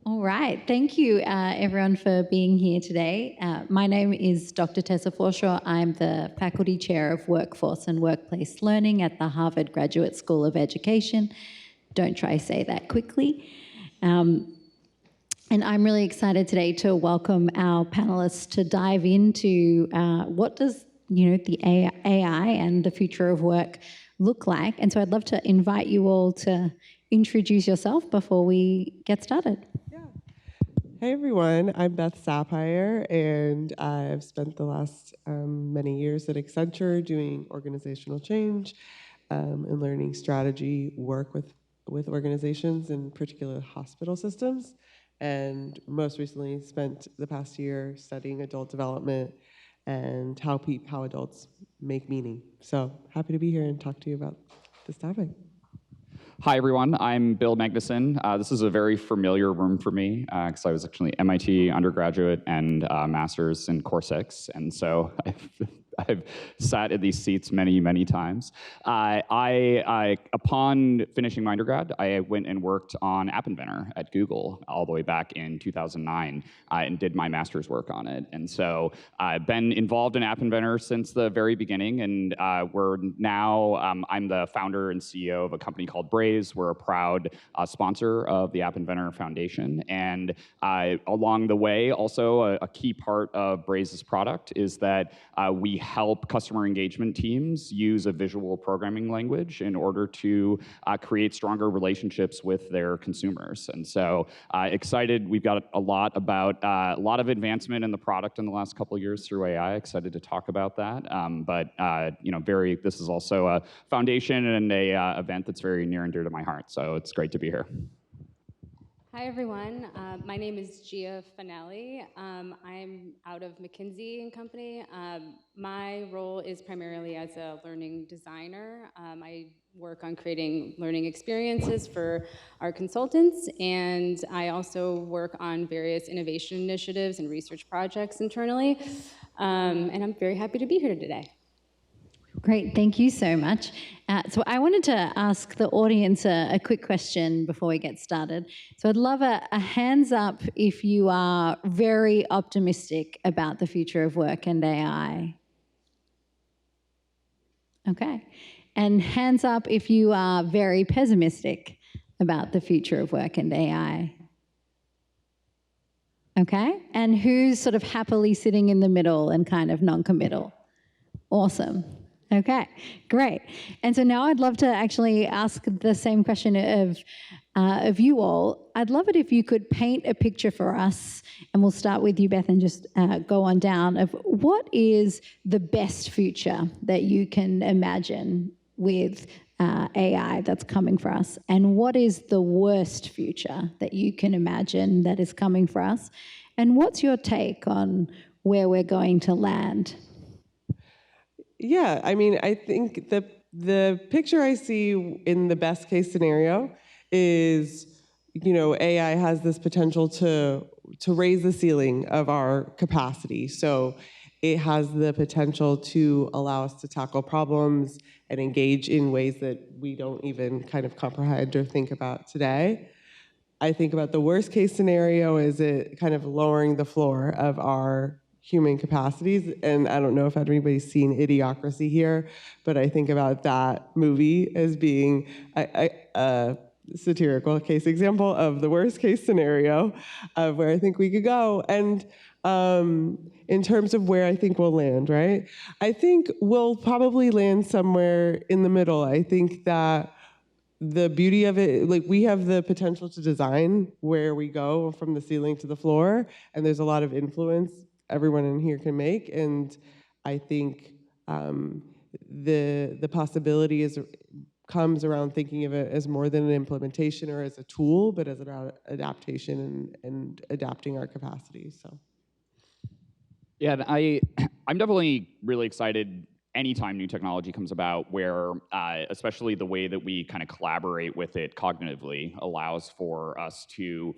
All right. Thank you, everyone, for being here today. My name is Dr. Tessa Forshaw. I'm the Faculty Chair of Workforce and Workplace Learning at the Harvard Graduate School of Education. Don't try to say that quickly. And I'm really excited today to welcome our panelists to dive into what does the AI and the future of work look like. And so I'd love to invite you all to introduce yourself before we get started. Hey everyone, I'm Beth Sapire, and I've spent the last many years at Accenture doing organizational change and learning strategy work with organizations, in particular hospital systems, and most recently spent the past year studying adult development and how adults make meaning. So happy to be here and talk to you about this topic. Hi, everyone. I'm Bill Magnuson. This is a very familiar room for me because I was actually MIT undergraduate and master's in Core 6. And so I've sat in these seats many, many times. Upon finishing my undergrad, I went and worked on App Inventor at Google all the way back in 2009 and did my master's work on it. And so I've been involved in App Inventor since the very beginning. And we're now, I'm the founder and CEO of a company called Braze. We're a proud sponsor of the App Inventor Foundation. And along the way, also a key part of Braze's product is that we help customer engagement teams use a visual programming language in order to create stronger relationships with their consumers. And so excited, we've got a lot of advancement in the product in the last couple of years through AI. Excited to talk about that. This is also a foundation and a event that's very near and dear to my heart. So it's great to be here. Hi, everyone. My name is Gia Fanelli. I'm out of McKinsey Company. My role is primarily as a learning designer. I work on creating learning experiences for our consultants, and I also work on various innovation initiatives and research projects internally. And I'm very happy to be here today. Great, thank you so much. So I wanted to ask the audience a quick question before we get started. So I'd love a hands up if you are very optimistic about the future of work and AI. Okay. And hands up if you are very pessimistic about the future of work and AI. Okay. And who's sort of happily sitting in the middle and kind of non-committal? Awesome. Okay, great. And so now I'd love to actually ask the same question of you all. I'd love it if you could paint a picture for us, and we'll start with you, Beth, and just go on down, of what is the best future that you can imagine with AI that's coming for us, and what is the worst future that you can imagine that is coming for us, and what's your take on where we're going to land? Yeah, I mean, I think the picture I see in the best case scenario is, AI has this potential to raise the ceiling of our capacity. So it has the potential to allow us to tackle problems and engage in ways that we don't even kind of comprehend or think about today. I think about the worst case scenario is it kind of lowering the floor of our human capacities. And I don't know if anybody's seen Idiocracy here, but I think about that movie as being a satirical case example of the worst case scenario of where I think we could go. And in terms of where I think we'll land, right? I think we'll probably land somewhere in the middle. I think that the beauty of it, like, we have the potential to design where we go from the ceiling to the floor, and there's a lot of influence everyone in here can make, and I think the possibility comes around thinking of it as more than an implementation or as a tool, but as about adaptation and adapting our capacities. So, yeah, I'm definitely really excited anytime new technology comes about, where especially the way that we kind of collaborate with it cognitively allows for us to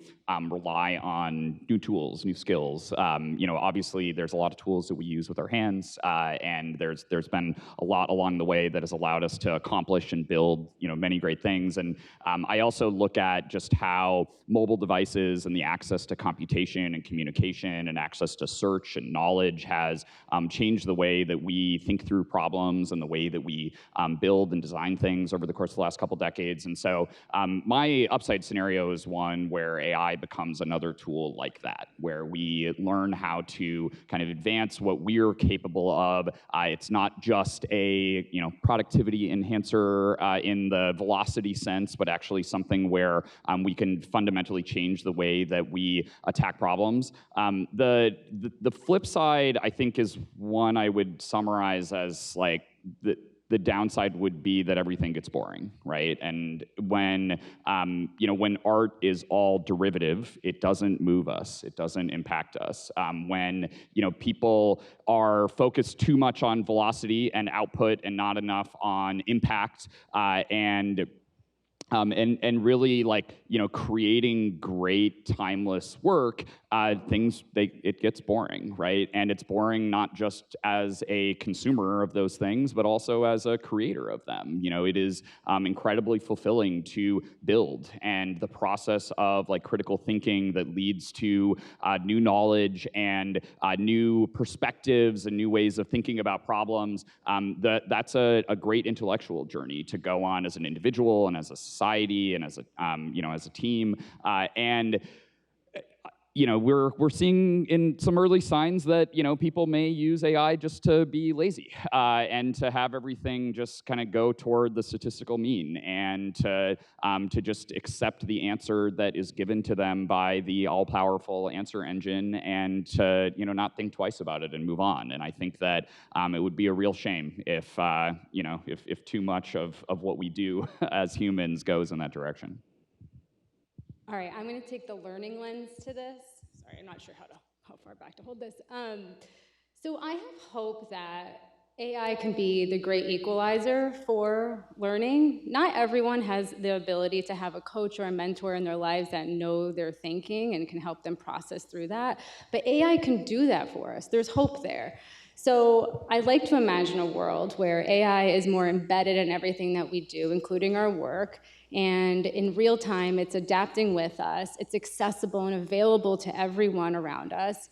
rely on new tools, new skills. Obviously there's a lot of tools that we use with our hands, and there's been a lot along the way that has allowed us to accomplish and build many great things. And I also look at just how mobile devices and the access to computation and communication and access to search and knowledge has changed the way that we think through problems and the way that we build and design things over the course of the last couple decades. And so my upside scenario is one where AI becomes another tool like that, where we learn how to kind of advance what we're capable of. It's not just a productivity enhancer in the velocity sense, but actually something where we can fundamentally change the way that we attack problems. The flip side, I think, is one I would summarize as like the downside would be that everything gets boring, right? And when art is all derivative, it doesn't move us, it doesn't impact us. When people are focused too much on velocity and output and not enough on impact and really creating great timeless work, it gets boring, right? And it's boring not just as a consumer of those things, but also as a creator of them. It is incredibly fulfilling to build, and the process of critical thinking that leads to new knowledge and new perspectives and new ways of thinking about problems. That's a great intellectual journey to go on as an individual and as a society and as a team. We're seeing in some early signs that people may use AI just to be lazy and to have everything just kind of go toward the statistical mean, and to just accept the answer that is given to them by the all-powerful answer engine, and to not think twice about it and move on. And I think that it would be a real shame if too much of what we do as humans goes in that direction. All right, I'm going to take the learning lens to this. Sorry, I'm not sure how far back to hold this. So I have hope that AI can be the great equalizer for learning. Not everyone has the ability to have a coach or a mentor in their lives that know their thinking and can help them process through that. But AI can do that for us. There's hope there. So I'd like to imagine a world where AI is more embedded in everything that we do, including our work, and in real time, it's adapting with us. It's accessible and available to everyone around us.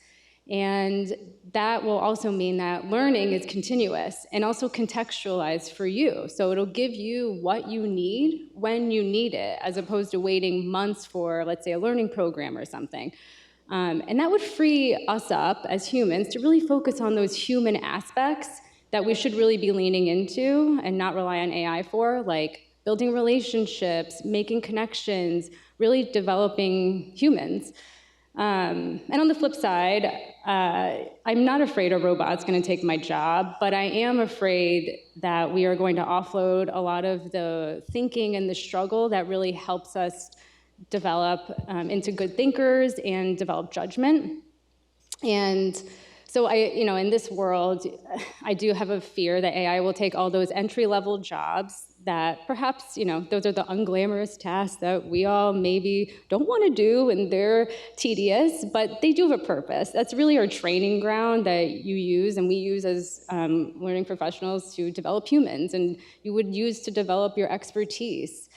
And that will also mean that learning is continuous and also contextualized for you. So it'll give you what you need when you need it, as opposed to waiting months for, let's say, a learning program or something. And that would free us up as humans to really focus on those human aspects that we should really be leaning into and not rely on AI for, like building relationships, making connections, really developing humans. And on the flip side, I'm not afraid a robot's going to take my job, but I am afraid that we are going to offload a lot of the thinking and the struggle that really helps us develop into good thinkers and develop judgment. And so in this world, I do have a fear that AI will take all those entry-level jobs that perhaps, those are the unglamorous tasks that we all maybe don't want to do, and they're tedious, but they do have a purpose. That's really our training ground that you use, and we use as learning professionals to develop humans, and you would use to develop your expertise.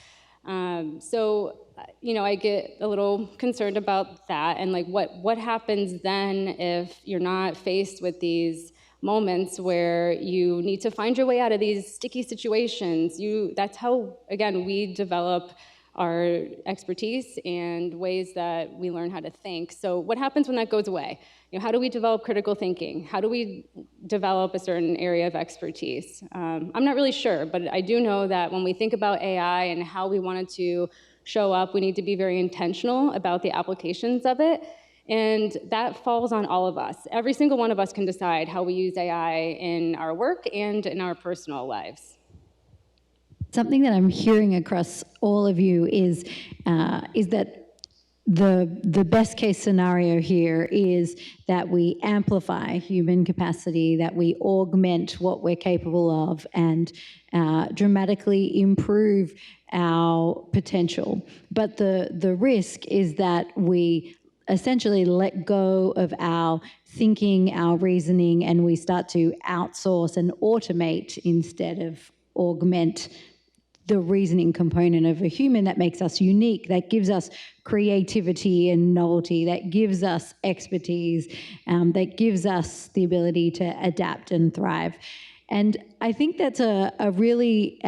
I get a little concerned about that, and what happens then if you're not faced with these moments where you need to find your way out of these sticky situations. That's how, again, we develop our expertise and ways that we learn how to think. So what happens when that goes away? How do we develop critical thinking? How do we develop a certain area of expertise? I'm not really sure, but I do know that when we think about AI and how we want it to show up, we need to be very intentional about the applications of it. And that falls on all of us. Every single one of us can decide how we use AI in our work and in our personal lives. Something that I'm hearing across all of you is that the best case scenario here is that we amplify human capacity, that we augment what we're capable of, and dramatically improve our potential. But the risk is that we essentially let go of our thinking, our reasoning, and we start to outsource and automate instead of augment the reasoning component of a human that makes us unique, that gives us creativity and novelty, that gives us expertise, that gives us the ability to adapt and thrive. And I think that's a really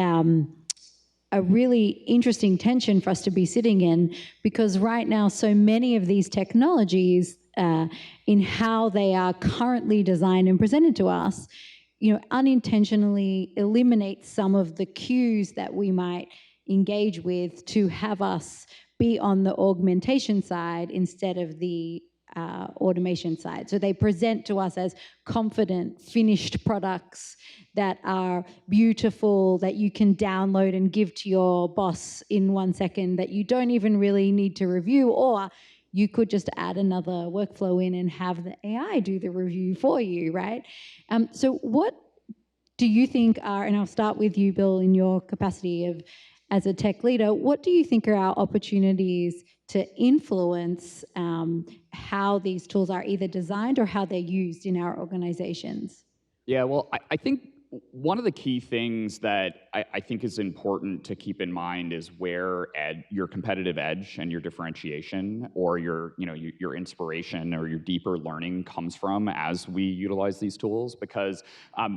interesting tension for us to be sitting in, because right now so many of these technologies in how they are currently designed and presented to us, unintentionally eliminate some of the cues that we might engage with to have us be on the augmentation side instead of the automation side. So they present to us as confident, finished products that are beautiful, that you can download and give to your boss in 1 second, that you don't even really need to review, or you could just add another workflow in and have the AI do the review for you, right? So what do you think are, and I'll start with you, Bill, in your capacity as a tech leader, what do you think are our opportunities to influence how these tools are either designed or how they're used in our organizations? Yeah, well, I think one of the key things that I think is important to keep in mind is where your competitive edge and your differentiation, or your inspiration or your deeper learning comes from as we utilize these tools. Because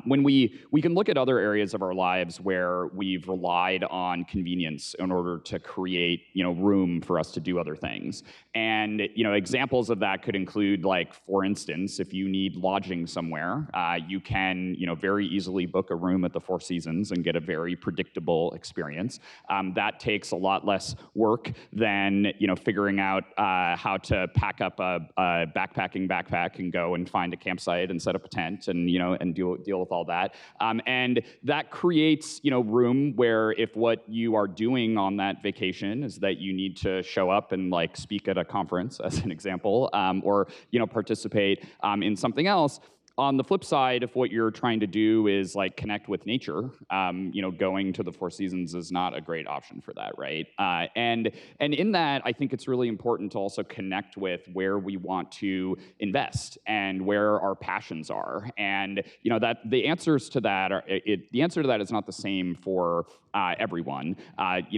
when we can look at other areas of our lives where we've relied on convenience in order to create room for us to do other things. And examples of that could include, like, for instance, if you need lodging somewhere, you can very easily book a room at the Four Seasons and get a very predictable experience. That takes a lot less work than figuring out how to pack up a backpacking backpack and go and find a campsite and set up a tent and and deal with all that. And that creates room where, if what you are doing on that vacation is that you need to show up and speak at a conference, as an example, or participate in something else. On the flip side, if what you're trying to do is connect with nature, going to the Four Seasons is not a great option for that, right? And in that, I think it's really important to also connect with where we want to invest and where our passions are. And that the answer to that is not the same for everyone.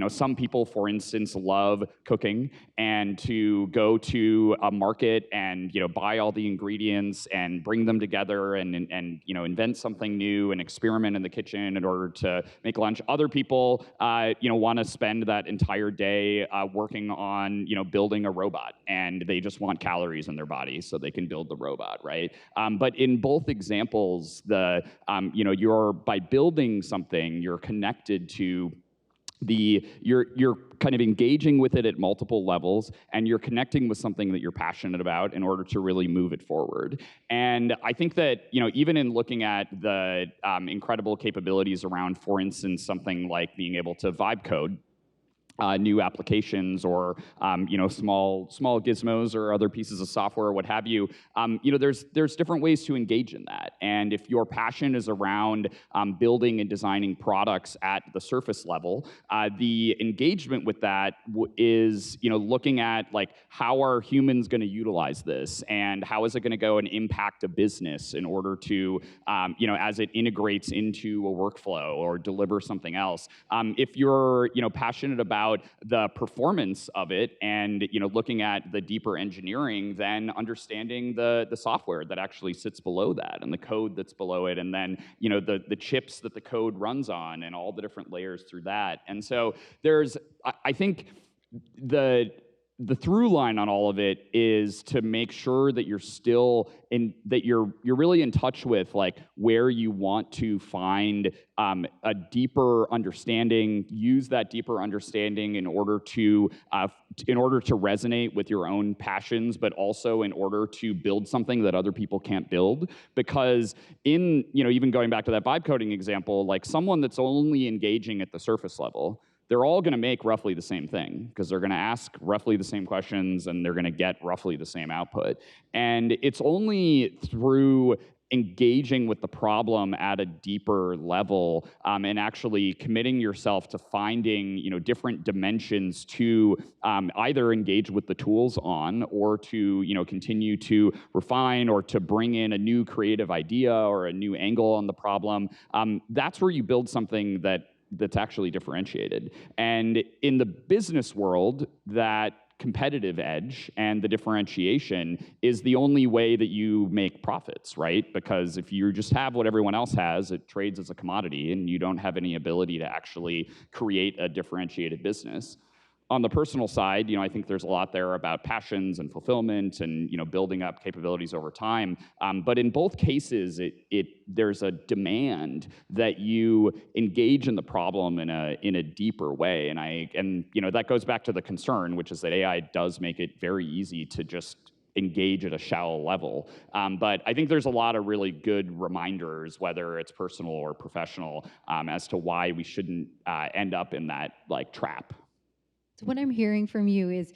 Some people, for instance, love cooking, and to go to a market and buy all the ingredients and bring them together and invent something new and experiment in the kitchen in order to make lunch. Other people want to spend that entire day working on building a robot, and they just want calories in their body so they can build the robot, right? But in both examples, you're, by building something, you're connected to you're kind of engaging with it at multiple levels, and you're connecting with something that you're passionate about in order to really move it forward. And I think that even in looking at the incredible capabilities around, for instance, something like being able to vibe code new applications, or small gizmos or other pieces of software, or what have you. There's different ways to engage in that. And if your passion is around building and designing products at the surface level, the engagement with that is looking at how are humans going to utilize this, and how is it going to go and impact a business in order to as it integrates into a workflow or deliver something else. If you're passionate about the performance of it, and looking at the deeper engineering, then understanding the software that actually sits below that, and the code that's below it, and then the chips that the code runs on, and all the different layers through that. And so I think the through line on all of it is to make sure that you're still you're really in touch with where you want to find a deeper understanding, use that deeper understanding in order to resonate with your own passions, but also in order to build something that other people can't build. Because even going back to that vibe coding example, someone that's only engaging at the surface level, they're all going to make roughly the same thing because they're going to ask roughly the same questions and they're going to get roughly the same output. And it's only through engaging with the problem at a deeper level and actually committing yourself to finding different dimensions to either engage with the tools on or to continue to refine or to bring in a new creative idea or a new angle on the problem. That's where you build something that's actually differentiated. And in the business world, that competitive edge and the differentiation is the only way that you make profits, right? Because if you just have what everyone else has, it trades as a commodity and you don't have any ability to actually create a differentiated business. On the personal side, I think there's a lot there about passions and fulfillment and building up capabilities over time. But in both cases, there's a demand that you engage in the problem in a deeper way. And that goes back to the concern, which is that AI does make it very easy to just engage at a shallow level. But I think there's a lot of really good reminders, whether it's personal or professional, as to why we shouldn't end up in that trap. So what I'm hearing from you is,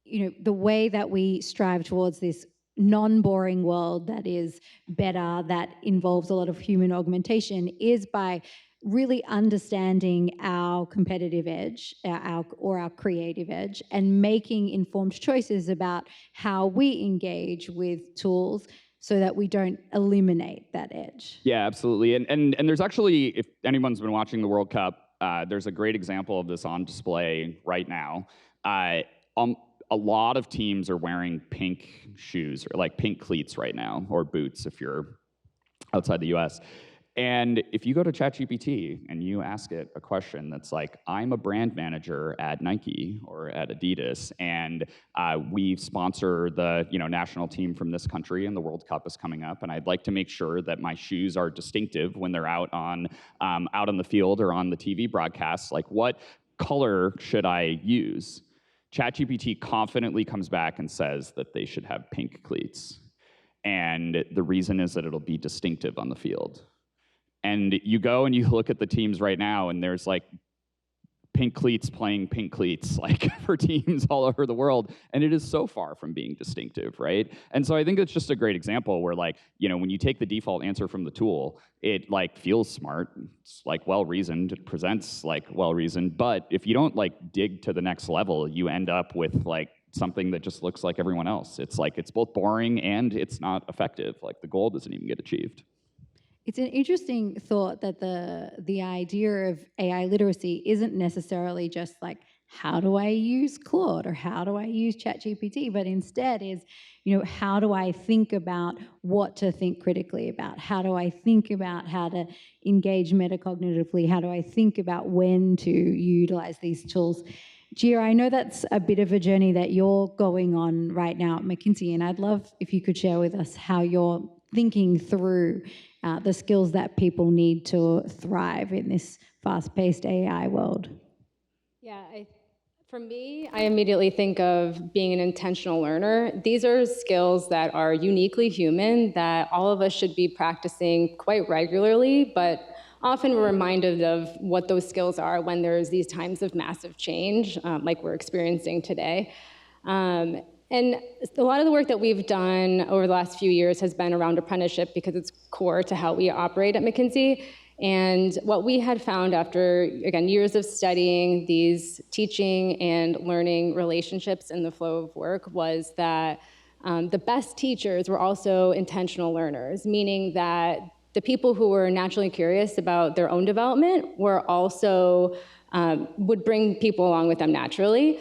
the way that we strive towards this non-boring world that is better, that involves a lot of human augmentation, is by really understanding our competitive edge, our creative edge, and making informed choices about how we engage with tools so that we don't eliminate that edge. Yeah, absolutely. And there's actually, if anyone's been watching the World Cup, there's a great example of this on display right now. A lot of teams are wearing pink shoes, or pink cleats right now, or boots if you're outside the US. And if you go to ChatGPT and you ask it a question that's like, I'm a brand manager at Nike or at Adidas, and we sponsor the national team from this country, and the World Cup is coming up, and I'd like to make sure that my shoes are distinctive when they're out on the field or on the TV broadcasts. What color should I use? ChatGPT confidently comes back and says that they should have pink cleats. And the reason is that it'll be distinctive on the field. And you go and you look at the teams right now, and there's pink cleats playing pink cleats for teams all over the world, and it is so far from being distinctive, right? And so I think it's just a great example where when you take the default answer from the tool, it feels smart, it's well-reasoned, it presents well-reasoned, but if you don't dig to the next level, you end up with something that just looks like everyone else. It's it's both boring and it's not effective. The goal doesn't even get achieved. It's an interesting thought that the idea of AI literacy isn't necessarily just how do I use Claude or how do I use ChatGPT, but instead is, how do I think about what to think critically about? How do I think about how to engage metacognitively? How do I think about when to utilize these tools? Gia, I know that's a bit of a journey that you're going on right now at McKinsey, and I'd love if you could share with us how you're thinking through the skills that people need to thrive in this fast-paced AI world. Yeah, for me, I immediately think of being an intentional learner. These are skills that are uniquely human that all of us should be practicing quite regularly, but often we're reminded of what those skills are when there's these times of massive change, like we're experiencing today. And a lot of the work that we've done over the last few years has been around apprenticeship because it's core to how we operate at McKinsey. And what we had found after, again, years of studying these teaching and learning relationships in the flow of work was that the best teachers were also intentional learners, meaning that the people who were naturally curious about their own development were also, would bring people along with them naturally.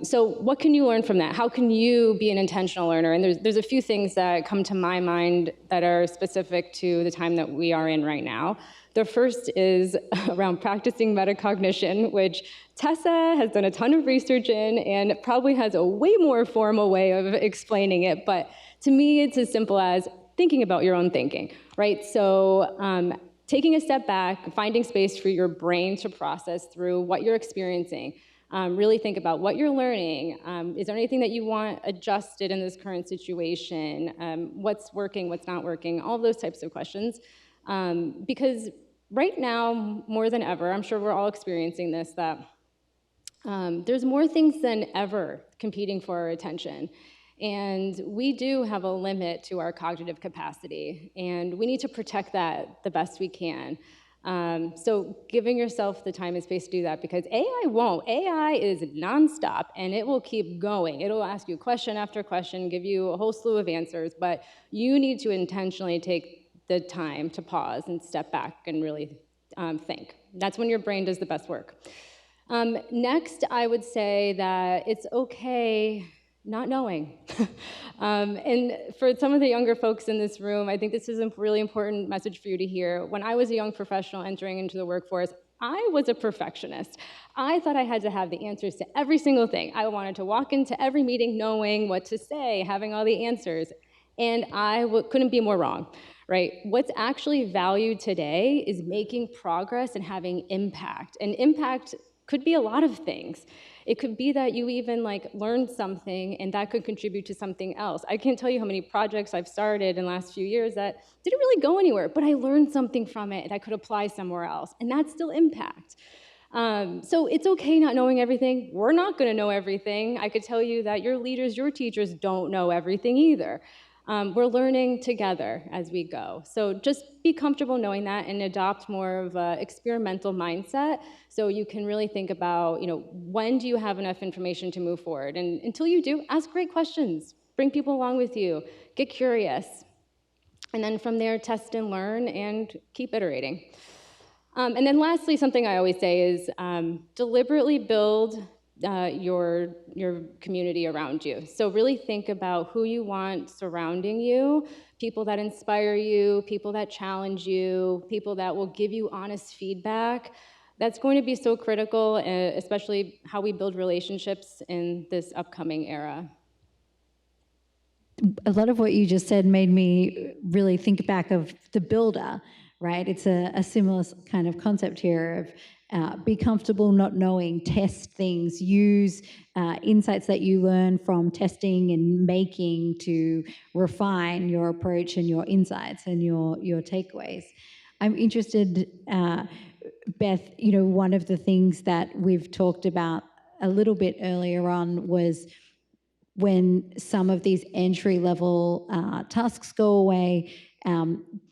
So what can you learn from that? How can you be an intentional learner? And there's a few things that come to my mind that are specific to the time that we are in right now. The first is around practicing metacognition, which Tessa has done a ton of research in and probably has a way more formal way of explaining it. But to me, it's as simple as thinking about your own thinking, right? So taking a step back, finding space for your brain to process through what you're experiencing. Really think about what you're learning. Is there anything that you want adjusted in this current situation? What's working, what's not working? All those types of questions. Because right now, more than ever, I'm sure we're all experiencing this, that there's more things than ever competing for our attention. And we do have a limit to our cognitive capacity, and we need to protect that the best we can. So giving yourself the time and space to do that, because AI won't. AI is nonstop, and it will keep going. It'll ask you question after question, give you a whole slew of answers, but you need to intentionally take the time to pause and step back and really think. That's when your brain does the best work. Next, I would say that it's okay not knowing. And for some of the younger folks in this room, I think this is a really important message for you to hear. When I was a young professional entering into the workforce, I was a perfectionist. I thought I had to have the answers to every single thing. I wanted to walk into every meeting knowing what to say, having all the answers, and I couldn't be more wrong. Right? What's actually valued today is making progress and having impact. And impact could be a lot of things. It could be that you even learned something and that could contribute to something else. I can't tell you how many projects I've started in the last few years that didn't really go anywhere, but I learned something from it that I could apply somewhere else, and that's still impact. So it's okay not knowing everything. We're not gonna know everything. I could tell you that your leaders, your teachers don't know everything either. We're learning together as we go. So just be comfortable knowing that and adopt more of an experimental mindset so you can really think about, when do you have enough information to move forward? And until you do, ask great questions. Bring people along with you. Get curious. And then from there, test and learn and keep iterating. And then lastly, something I always say is deliberately build your community around you. So really think about who you want surrounding you, people that inspire you, people that challenge you, people that will give you honest feedback. That's going to be so critical, especially how we build relationships in this upcoming era. A lot of what you just said made me really think back of the builder, right? It's a similar kind of concept here of be comfortable not knowing, test things, use insights that you learn from testing and making to refine your approach and your insights and your takeaways. I'm interested, Beth, one of the things that we've talked about a little bit earlier on was when some of these entry-level tasks go away,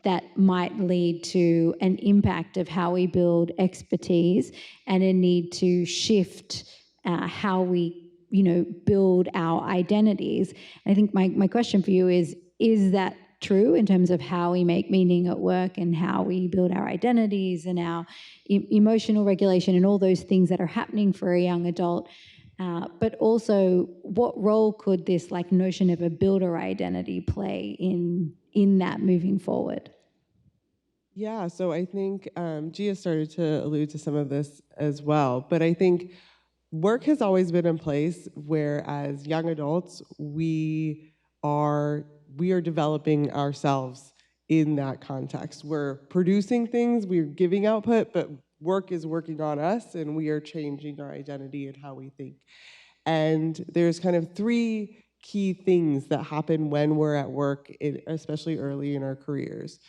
that might lead to an impact of how we build expertise and a need to shift how we, build our identities. I think my question for you is that true in terms of how we make meaning at work and how we build our identities and our emotional regulation and all those things that are happening for a young adult? But also, what role could this notion of a builder identity play in that moving forward? Yeah, so I think Gia started to allude to some of this as well, but I think work has always been in place where as young adults, we are developing ourselves in that context. We're producing things, we're giving output, but work is working on us and we are changing our identity and how we think. And there's kind of three key things that happen when we're at work, especially early in our careers.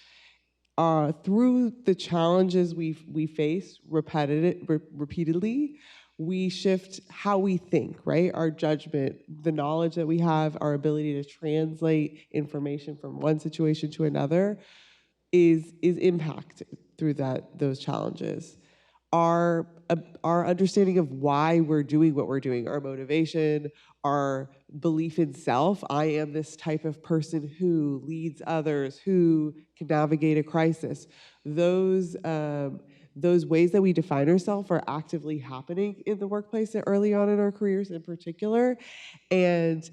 Through the challenges we face repeatedly, we shift how we think, right? Our judgment, the knowledge that we have, our ability to translate information from one situation to another is impacted through those challenges. Our understanding of why we're doing what we're doing, our motivation, our belief in self. I am this type of person who leads others, who can navigate a crisis. Those ways that we define ourselves are actively happening in the workplace early on in our careers in particular. And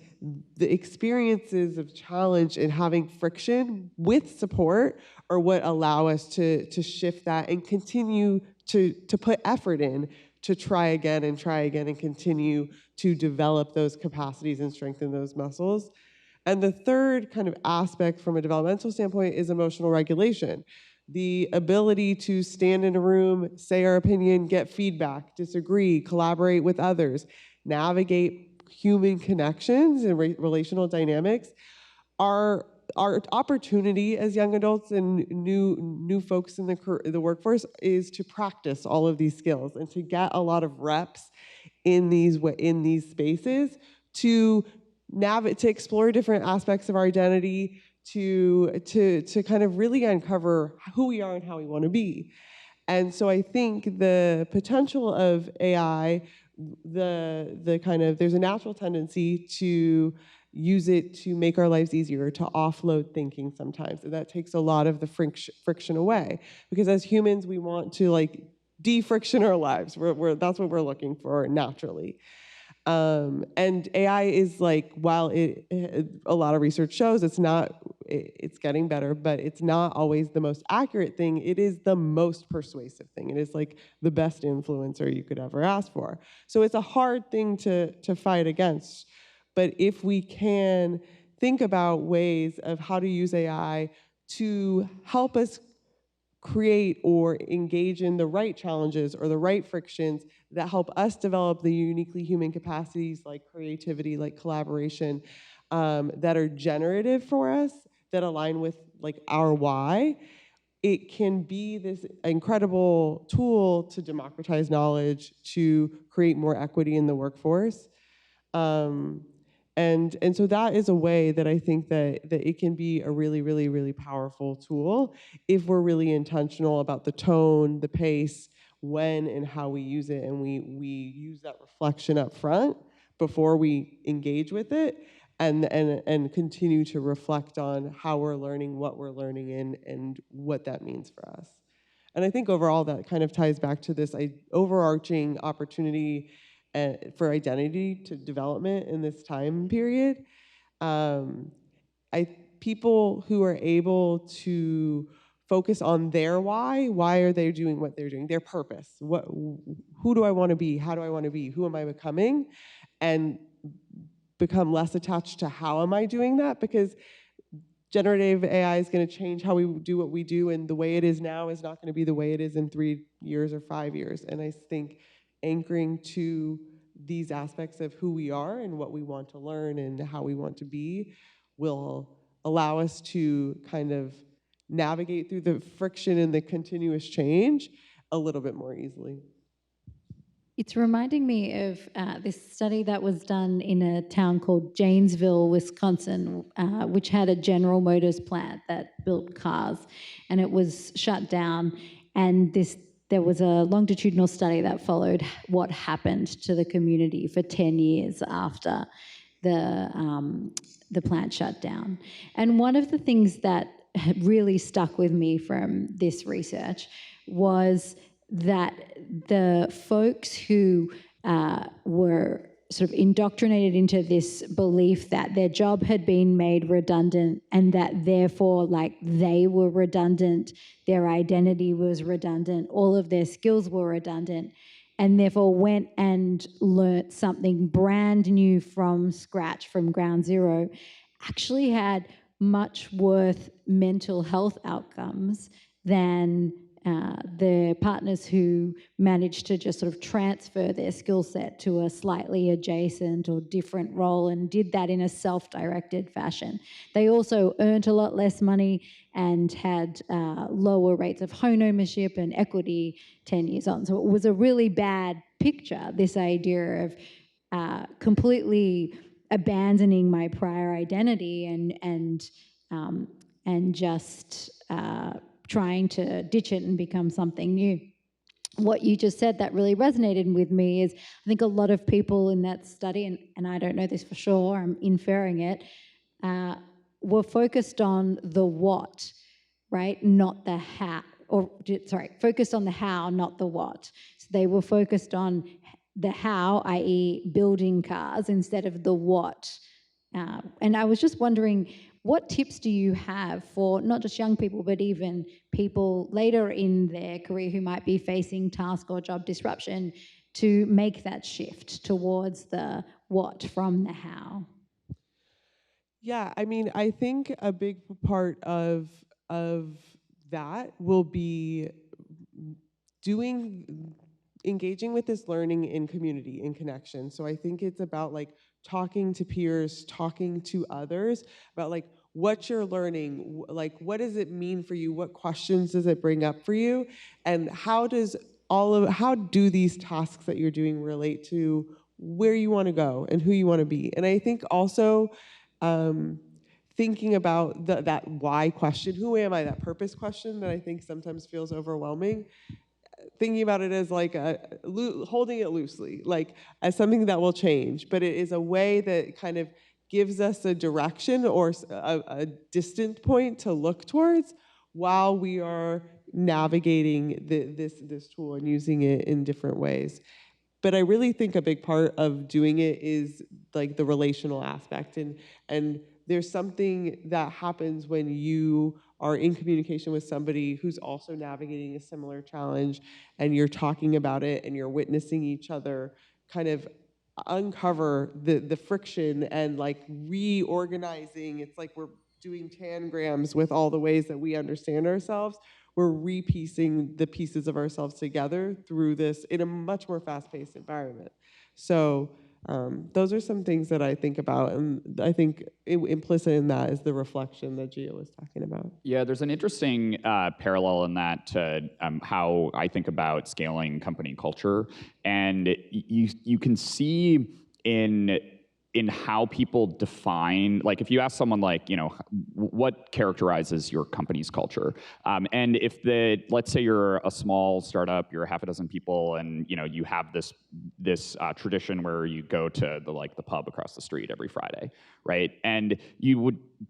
the experiences of challenge and having friction with support are what allow us to shift that and continue to put effort in to try again and continue to develop those capacities and strengthen those muscles. And the third kind of aspect from a developmental standpoint is emotional regulation. The ability to stand in a room, say our opinion, get feedback, disagree, collaborate with others, navigate human connections and relational dynamics are our opportunity as young adults and new folks in the workforce is to practice all of these skills and to get a lot of reps in these spaces to explore different aspects of our identity, to kind of really uncover who we are and how we want to be. And so I think the potential of AI, there's a natural tendency to use it to make our lives easier, to offload thinking sometimes. And that takes a lot of the friction away. Because as humans, we want to like de-friction our lives. That's what we're looking for naturally. And AI is like, while a lot of research shows it's getting better, but it's not always the most accurate thing. It is the most persuasive thing. It is like the best influencer you could ever ask for. So it's a hard thing to fight against. But if we can think about ways of how to use AI to help us create or engage in the right challenges or the right frictions that help us develop the uniquely human capacities like creativity, like collaboration, that are generative for us, that align with like our why, it can be this incredible tool to democratize knowledge, to create more equity in the workforce. And so that is a way that I think that it can be a really, really, really powerful tool if we're really intentional about the tone, the pace, when and how we use it, and we use that reflection up front before we engage with it, and continue to reflect on how we're learning, what we're learning, and what that means for us. And I think overall that kind of ties back to this overarching opportunity for identity to development in this time period. People who are able to focus on their why are they doing what they're doing, their purpose, who do I want to be, how do I want to be, who am I becoming, and become less attached to how am I doing that, because generative AI is going to change how we do what we do, and the way it is now is not going to be the way it is in 3 years or 5 years. And I think anchoring to these aspects of who we are and what we want to learn and how we want to be will allow us to kind of navigate through the friction and the continuous change a little bit more easily. It's reminding me of this study that was done in a town called Janesville, Wisconsin, which had a General Motors plant that built cars, and it was shut down. And there was a longitudinal study that followed what happened to the community for 10 years after the plant shut down. And one of the things that really stuck with me from this research was that the folks who were sort of indoctrinated into this belief that their job had been made redundant and that therefore like they were redundant, their identity was redundant, all of their skills were redundant, and therefore went and learnt something brand new from scratch, from ground zero, actually had much worse mental health outcomes than the partners who managed to just sort of transfer their skill set to a slightly adjacent or different role and did that in a self-directed fashion. They also earned a lot less money and had lower rates of home ownership and equity 10 years on. So it was a really bad picture, this idea of completely abandoning my prior identity and just trying to ditch it and become something new. What you just said that really resonated with me is I think a lot of people in that study, and I don't know this for sure, I'm inferring it, were focused on the what, right? Not the how, focused on the how, not the what. So they were focused on the how, i.e. building cars, instead of the what. And I was just wondering, what tips do you have for not just young people, but even people later in their career who might be facing task or job disruption to make that shift towards the what from the how? Yeah, I mean, I think a big part of that will be engaging with this learning in community, in connection. So I think it's about like talking to peers, talking to others about like what you're learning, like what does it mean for you? What questions does it bring up for you? And how do these tasks that you're doing relate to where you want to go and who you want to be? And I think also thinking about that why question, who am I, that purpose question that I think sometimes feels overwhelming, thinking about it as like holding it loosely, like as something that will change, but it is a way that kind of gives us a direction or a distant point to look towards while we are navigating this tool and using it in different ways. But I really think a big part of doing it is like the relational aspect, and there's something that happens when you are in communication with somebody who's also navigating a similar challenge, and you're talking about it and you're witnessing each other kind of uncover the friction and like reorganizing. It's like we're doing tangrams with all the ways that we understand ourselves. We're repiecing the pieces of ourselves together through this in a much more fast-paced environment. So those are some things that I think about, and I think implicit in that is the reflection that Gia was talking about. Yeah, there's an interesting parallel in that to how I think about scaling company culture, and you can see in how people define, like if you ask someone like, what characterizes your company's culture? And if let's say you're a small startup, you're half a dozen people, and you have this tradition where you go to the pub across the street every Friday, right? And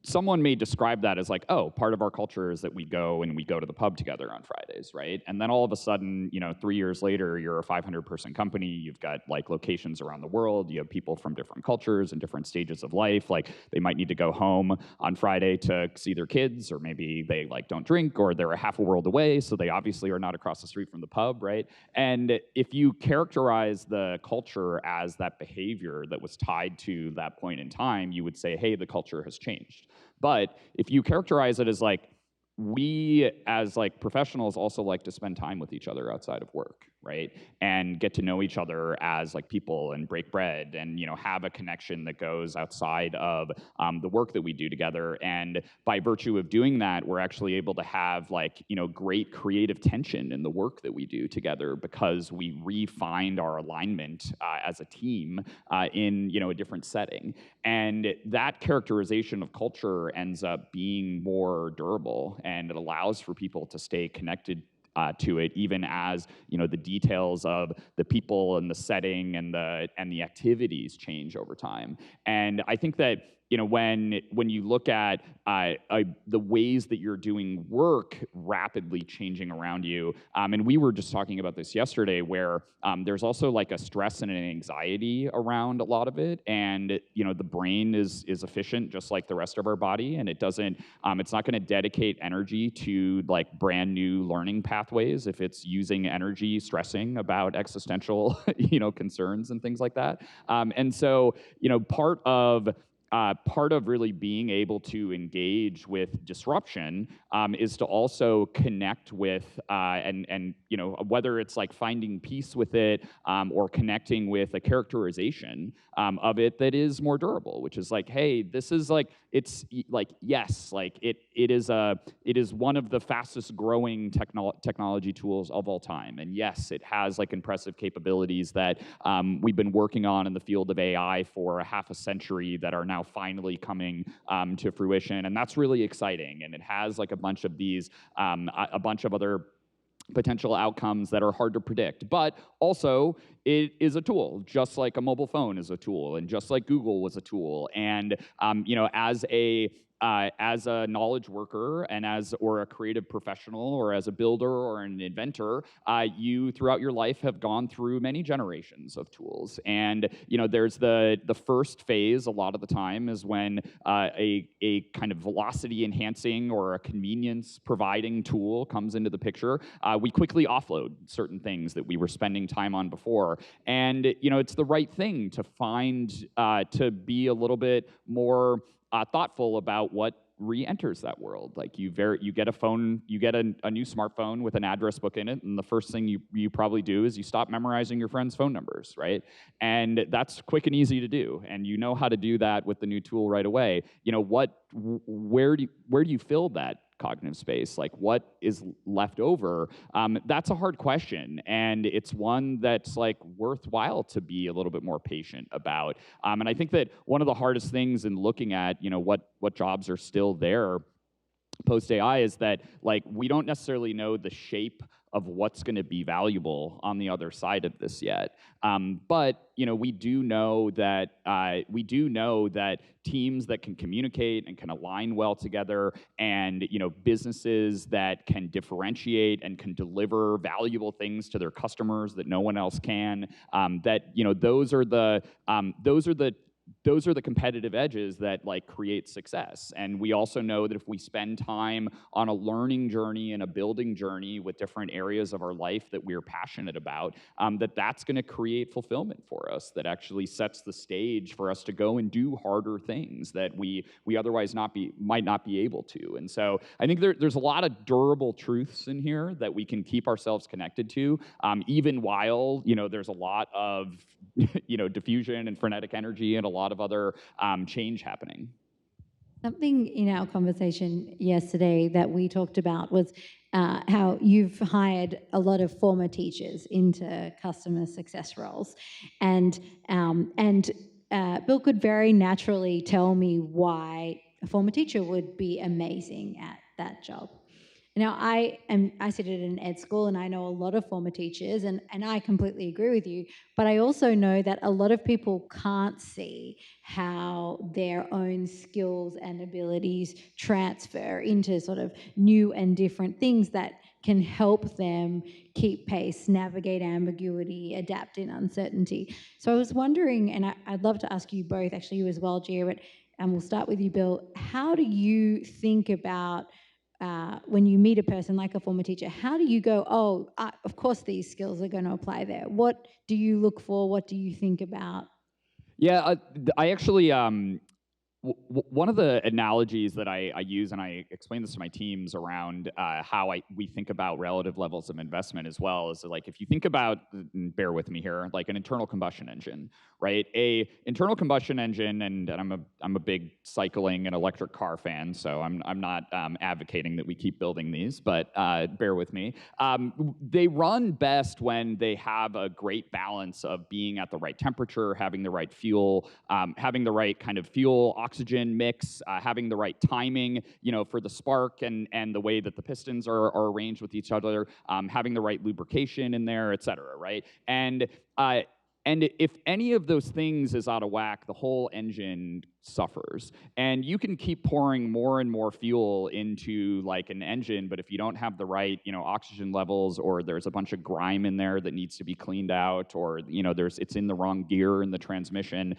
someone may describe that as like, oh, part of our culture is that we go to the pub together on Fridays, right? And then all of a sudden, 3 years later, you're a 500-person company, you've got like locations around the world, you have people from different cultures and different stages of life, like they might need to go home on Friday to see their kids, or maybe they like don't drink, or they're a half a world away, so they obviously are not across the street from the pub, right? And if you characterize the culture as that behavior that was tied to that point in time, you would say, hey, the culture has changed. But if you characterize it as like, we as like professionals also like to spend time with each other outside of work, right? And get to know each other as like people and break bread and have a connection that goes outside of the work that we do together. And by virtue of doing that, we're actually able to have like great creative tension in the work that we do together, because we refined our alignment as a team in a different setting. And that characterization of culture ends up being more durable, and it allows for people to stay connected to it, even as the details of the people and the setting and the activities change over time. And I think that when you look at the ways that you're doing work rapidly changing around you, and we were just talking about this yesterday, where there's also like a stress and an anxiety around a lot of it, and the brain is efficient just like the rest of our body, and it doesn't it's not going to dedicate energy to like brand new learning pathways if it's using energy stressing about existential concerns and things like that. And so part of really being able to engage with disruption is to also connect with and whether it's like finding peace with it or connecting with a characterization of it that is more durable, which is like, hey, this is like, it's like, yes, like it is one of the fastest growing technology tools of all time, and yes, it has like impressive capabilities that we've been working on in the field of AI for a half a century that are now finally coming to fruition, and that's really exciting. And it has like a bunch of these, a bunch of other potential outcomes that are hard to predict. But also, it is a tool, just like a mobile phone is a tool, and just like Google was a tool. And as a knowledge worker and or a creative professional or as a builder or an inventor, you throughout your life have gone through many generations of tools. And there's the first phase a lot of the time is when a kind of velocity enhancing or a convenience providing tool comes into the picture. We quickly offload certain things that we were spending time on before. And it's the right thing to find to be a little bit more thoughtful about what re-enters that world. Like you get a phone, you get a new smartphone with an address book in it, and the first thing you probably do is you stop memorizing your friends' phone numbers, right? And that's quick and easy to do, and you know how to do that with the new tool right away. You know, where do you fill that cognitive space? Like, what is left over? That's a hard question, and it's one that's like worthwhile to be a little bit more patient about. And I think that one of the hardest things in looking at, you know, what jobs are still there post AI is that, like, we don't necessarily know the shape of what's going to be valuable on the other side of this yet. But you know, we do know that teams that can communicate and can align well together, and you know, businesses that can differentiate and can deliver valuable things to their customers that no one else can. That, you know, those are the competitive edges that like create success. And we also know that if we spend time on a learning journey and a building journey with different areas of our life that we're passionate about, that's going to create fulfillment for us, that actually sets the stage for us to go and do harder things that we otherwise might not be able to. And so I think there's a lot of durable truths in here that we can keep ourselves connected to, even while, you know, there's a lot of you know, diffusion and frenetic energy and a lot of other change happening. Something in our conversation yesterday that we talked about was how you've hired a lot of former teachers into customer success roles, and Bill could very naturally tell me why a former teacher would be amazing at that job. Now, I sit at an ed school, and I know a lot of former teachers, and I completely agree with you, but I also know that a lot of people can't see how their own skills and abilities transfer into sort of new and different things that can help them keep pace, navigate ambiguity, adapt in uncertainty. So I was wondering, and I'd love to ask you both, actually you as well, Gia, but we'll start with you, Bill. How do you think about when you meet a person like a former teacher, how do you go, of course these skills are going to apply there? What do you look for? What do you think about? Yeah, I actually, one of the analogies that I use, and I explain this to my teams around how we think about relative levels of investment as well, is like, if you think about, bear with me here, like an internal combustion engine, right? A internal combustion engine, and I'm a big cycling and electric car fan, so I'm not advocating that we keep building these, but bear with me. They run best when they have a great balance of being at the right temperature, having the right fuel, having the right kind of fuel oxygen mix, having the right timing, you know, for the spark and the way that the pistons are arranged with each other, having the right lubrication in there, et cetera, right? And if any of those things is out of whack, the whole engine suffers. And you can keep pouring more and more fuel into like an engine, but if you don't have the right, you know, oxygen levels, or there's a bunch of grime in there that needs to be cleaned out, or, you know, it's in the wrong gear in the transmission,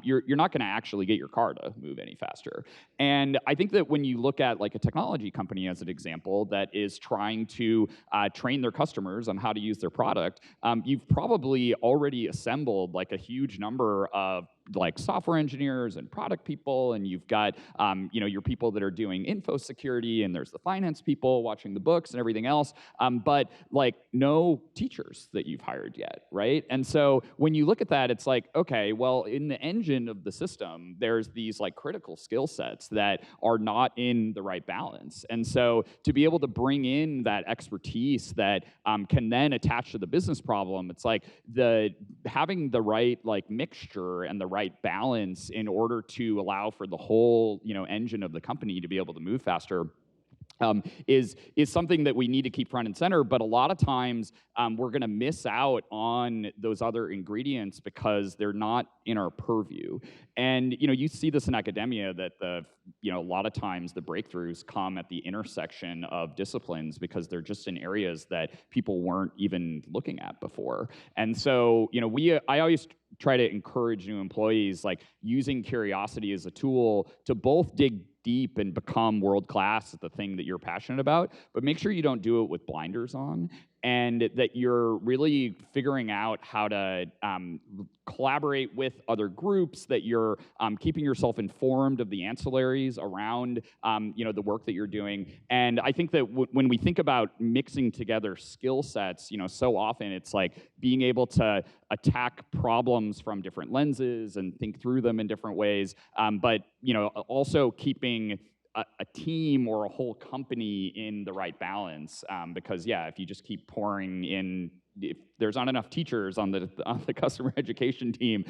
you're not going to actually get your car to move any faster. And I think that when you look at like a technology company as an example that is trying to train their customers on how to use their product, you've probably already assembled like a huge number of like software engineers and product people, and you've got you know, your people that are doing info security, and there's the finance people watching the books and everything else, but like no teachers that you've hired yet, right? And so when you look at that, it's like, okay, well, in the engine of the system, there's these like critical skill sets that are not in the right balance. And so to be able to bring in that expertise that can then attach to the business problem, it's like having the right like mixture and the right balance in order to allow for the whole, you know, engine of the company to be able to move faster, is something that we need to keep front and center. But a lot of times we're going to miss out on those other ingredients because they're not in our purview. And you know, you see this in academia that a lot of times the breakthroughs come at the intersection of disciplines because they're just in areas that people weren't even looking at before. And so, you know, I always try to encourage new employees, like using curiosity as a tool to both dig deep and become world-class at the thing that you're passionate about, but make sure you don't do it with blinders on. and that you're really figuring out how to collaborate with other groups, that you're keeping yourself informed of the ancillaries around the work that you're doing. And I think that when we think about mixing together skill sets, so often it's like being able to attack problems from different lenses and think through them in different ways, but also keeping a team or a whole company in the right balance, because if you just keep pouring in, if there's not enough teachers on the customer education team,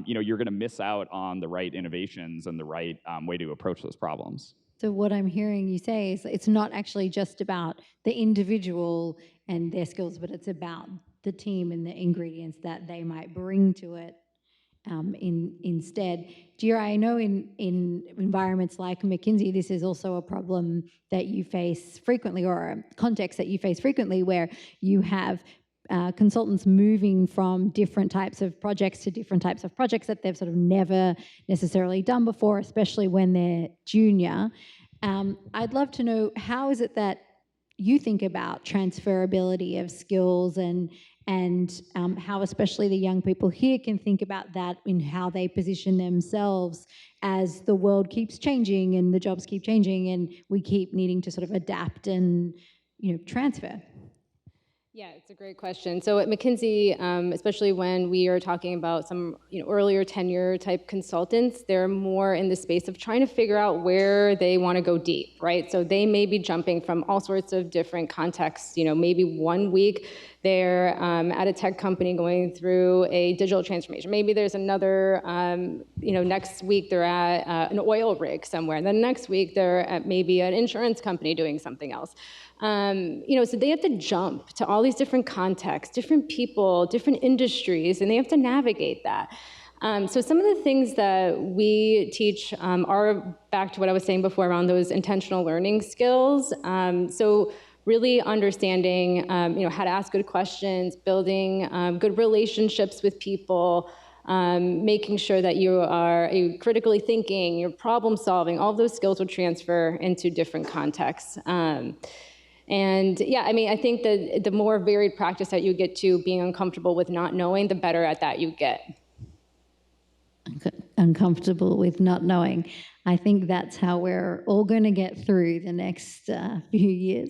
you're going to miss out on the right innovations and the right way to approach those problems. So what I'm hearing you say is it's not actually just about the individual and their skills, but it's about the team and the ingredients that they might bring to it. Instead, Gia, I know in environments like McKinsey, this is also a problem that you face frequently, or a context that you face frequently, where you have consultants moving from different types of projects to different types of projects that they've sort of never necessarily done before, especially when they're junior. I'd love to know, how is it that you think about transferability of skills, and how especially the young people here can think about that in how they position themselves as the world keeps changing and the jobs keep changing and we keep needing to sort of adapt and transfer? Yeah, it's a great question. So at McKinsey, especially when we are talking about some earlier tenure type consultants, they're more in the space of trying to figure out where they want to go deep, right? So they may be jumping from all sorts of different contexts. Maybe 1 week they're at a tech company going through a digital transformation. Maybe there's another, next week they're at an oil rig somewhere. And then next week they're at maybe an insurance company doing something else. So they have to jump to all these different contexts, different people, different industries, and they have to navigate that. So some of the things that we teach are back to what I was saying before around those intentional learning skills. So really understanding, how to ask good questions, building good relationships with people, making sure that you are critically thinking, you're problem solving. All of those skills will transfer into different contexts. I think that the more varied practice that you get to being uncomfortable with not knowing, the better at that you get. Uncomfortable with not knowing. I think that's how we're all going to get through the next few years.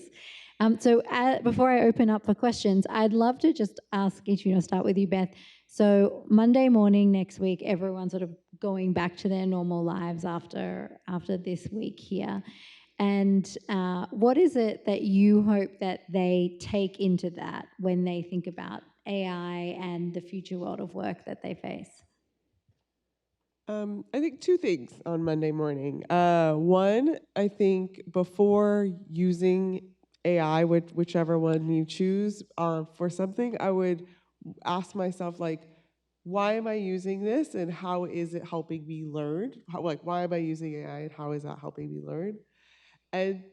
Before I open up for questions, I'd love to just ask each, start with you, Beth. So Monday morning next week, everyone's sort of going back to their normal lives after this week here. And what is it that you hope that they take into that when they think about AI and the future world of work that they face? I think two things on Monday morning. One, I think before using AI, whichever one you choose for something, I would ask myself, why am I using this and how is it helping me learn? Why am I using AI and how is that helping me learn? And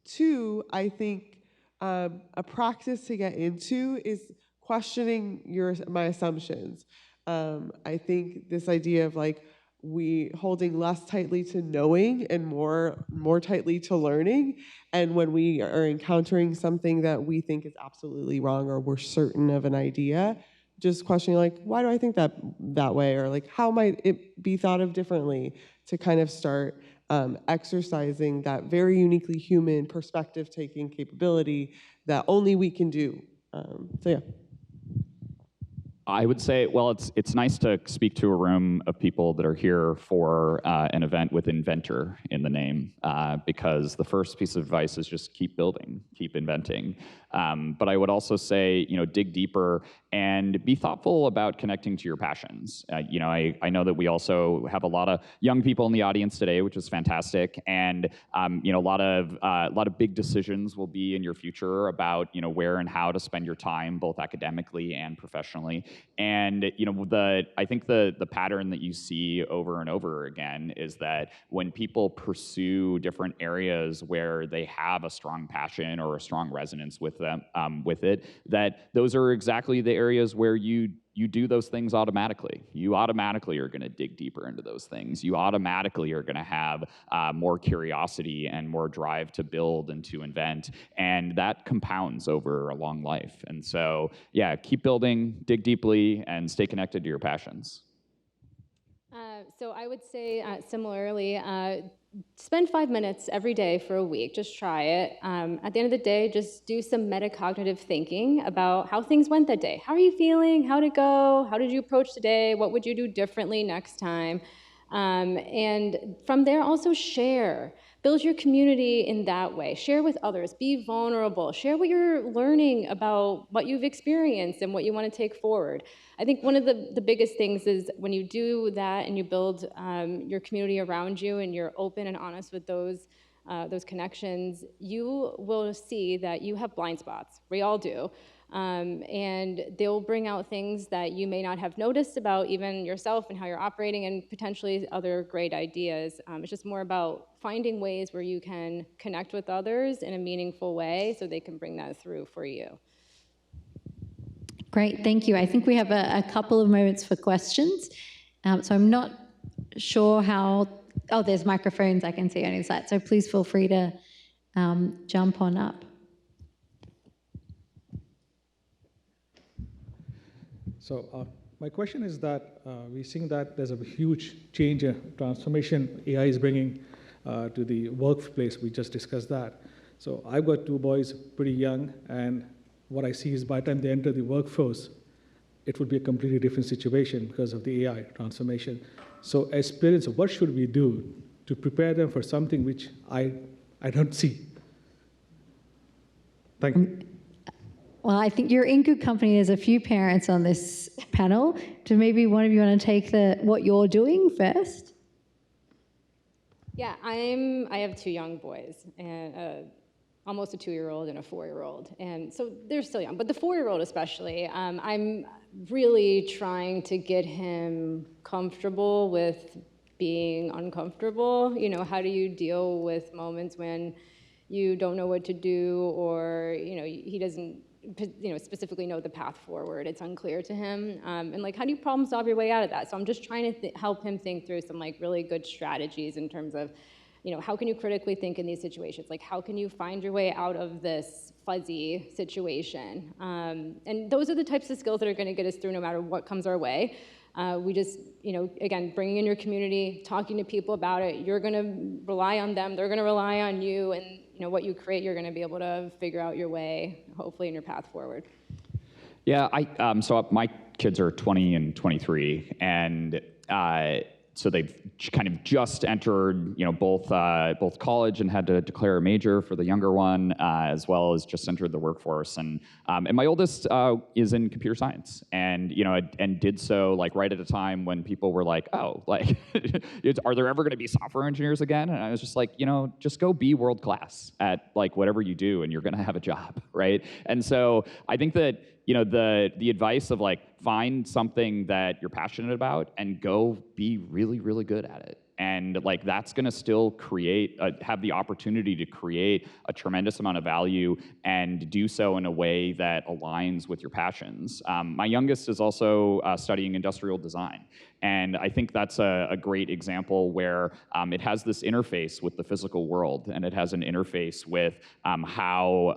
two, I think a practice to get into is questioning my assumptions. I think this idea of we holding less tightly to knowing and more tightly to learning. And when we are encountering something that we think is absolutely wrong or we're certain of an idea, just questioning why do I think that way, or how might it be thought of differently, to kind of start exercising that very uniquely human perspective-taking capability that only we can do. I would say, well, it's nice to speak to a room of people that are here for an event with Inventor in the name, because the first piece of advice is just keep building, keep inventing. But I would also say, dig deeper and be thoughtful about connecting to your passions. I know that we also have a lot of young people in the audience today, which is fantastic, and a lot of big decisions will be in your future about where and how to spend your time, both academically and professionally. And I think the pattern that you see over and over again is that when people pursue different areas where they have a strong passion or a strong resonance with them, with it, that those are exactly the areas where you you do those things automatically. You automatically are going to dig deeper into those things. You automatically are going to have more curiosity and more drive to build and to invent, and that compounds over a long life. And so, yeah, keep building, dig deeply, and stay connected to your passions. So I would say similarly, spend 5 minutes every day for a week. Just try it. At the end of the day, just do some metacognitive thinking about how things went that day. How are you feeling? How'd it go? How did you approach today? What would you do differently next time? And from there, also share. Build your community in that way. Share with others. Be vulnerable. Share what you're learning about what you've experienced and what you want to take forward. I think one of the biggest things is when you do that and you build your community around you and you're open and honest with those connections, you will see that you have blind spots. We all do. And they'll bring out things that you may not have noticed about even yourself and how you're operating, and potentially other great ideas. It's just more about finding ways where you can connect with others in a meaningful way so they can bring that through for you. Great, thank you. I think we have a couple of moments for questions. So I'm not sure how, there's microphones I can see on your side. So please feel free to jump on up. So my question is that we're seeing that there's a huge change, transformation AI is bringing to the workplace. We just discussed that. So I've got 2 boys, pretty young, and what I see is by the time they enter the workforce, it would be a completely different situation because of the AI transformation. So as parents, what should we do to prepare them for something which I don't see? Thank you. Well, I think you're in good company. There's a few parents on this panel. Do maybe one of you want to take what you're doing first? Yeah, I have 2 young boys, and almost a 2-year-old and a 4-year-old, and so they're still young. But the 4-year-old especially, I'm really trying to get him comfortable with being uncomfortable. You know, how do you deal with moments when you don't know what to do, or he doesn't specifically know the path forward. It's unclear to him. And like, how do you problem solve your way out of that? So I'm just trying to help him think through some like really good strategies in terms of, how can you critically think in these situations? Like, how can you find your way out of this fuzzy situation? And those are the types of skills that are going to get us through no matter what comes our way. We just, again, bringing in your community, talking to people about it. You're going to rely on them. They're going to rely on you. And what you create, you're going to be able to figure out your way, hopefully, in your path forward. Yeah, so my kids are 20 and 23, and so they've kind of just entered, both college and had to declare a major for the younger one, as well as just entered the workforce. And my oldest is in computer science, and and did so like right at a time when people were like, oh, like, are there ever going to be software engineers again? And I was just like, just go be world class at like whatever you do, and you're going to have a job, right? And so I think that the advice of like find something that you're passionate about and go be really, really good at it. And like that's going to still have the opportunity to create a tremendous amount of value and do so in a way that aligns with your passions. My youngest is also studying industrial design. And I think that's a great example where it has this interface with the physical world, and it has an interface with how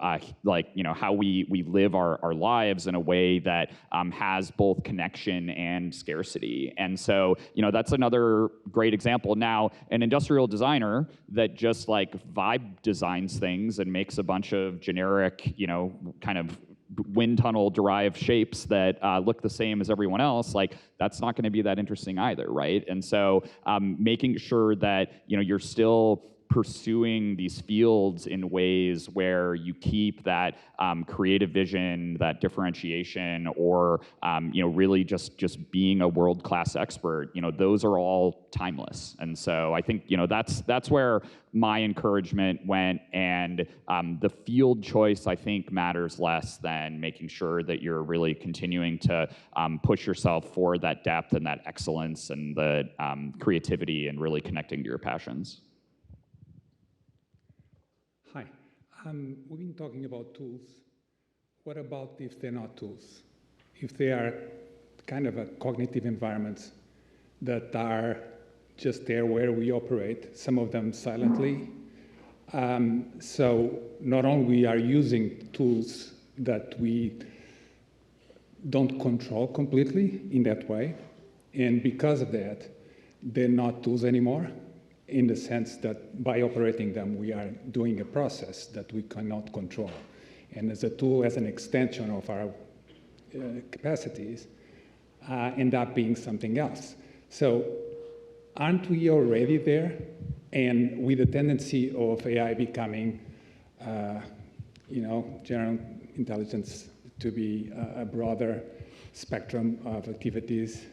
we live our lives in a way that has both connection and scarcity. And so, that's another great example. Now, an industrial designer that just like vibe designs things and makes a bunch of generic, kind of wind tunnel derived shapes that look the same as everyone else, like that's not going to be that interesting either, right? And so making sure that you're still pursuing these fields in ways where you keep that creative vision, that differentiation, or really just being a world-class expert, those are all timeless. And so I think that's where my encouragement went, and the field choice I think matters less than making sure that you're really continuing to push yourself for that depth and that excellence and the creativity and really connecting to your passions. Hi, we've been talking about tools. What about if they're not tools? If they are kind of a cognitive environments that are just there where we operate, some of them silently. So not only we are using tools that we don't control completely in that way, and because of that, they're not tools anymore, in the sense that by operating them, we are doing a process that we cannot control. And as a tool, as an extension of our capacities, end up being something else. So aren't we already there? And with the tendency of AI becoming, general intelligence to be a broader spectrum of activities,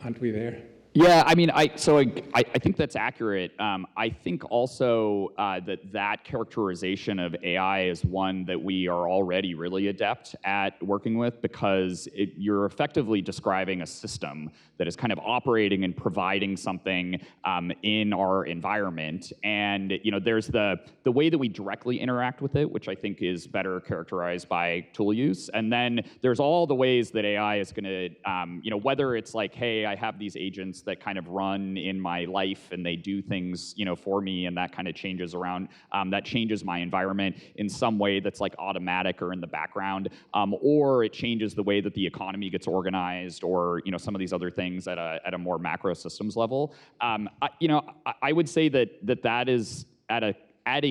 aren't we there? Yeah, I mean, I think that's accurate. I think also that characterization of AI is one that we are already really adept at working with, because you're effectively describing a system that is kind of operating and providing something in our environment. And there's the way that we directly interact with it, which I think is better characterized by tool use. And then there's all the ways that AI is going to, whether it's like, hey, I have these agents that kind of run in my life and they do things, for me, and that kind of changes around, that changes my environment in some way that's like automatic or in the background, or it changes the way that the economy gets organized, or some of these other things at a more macro systems level. I would say that is at a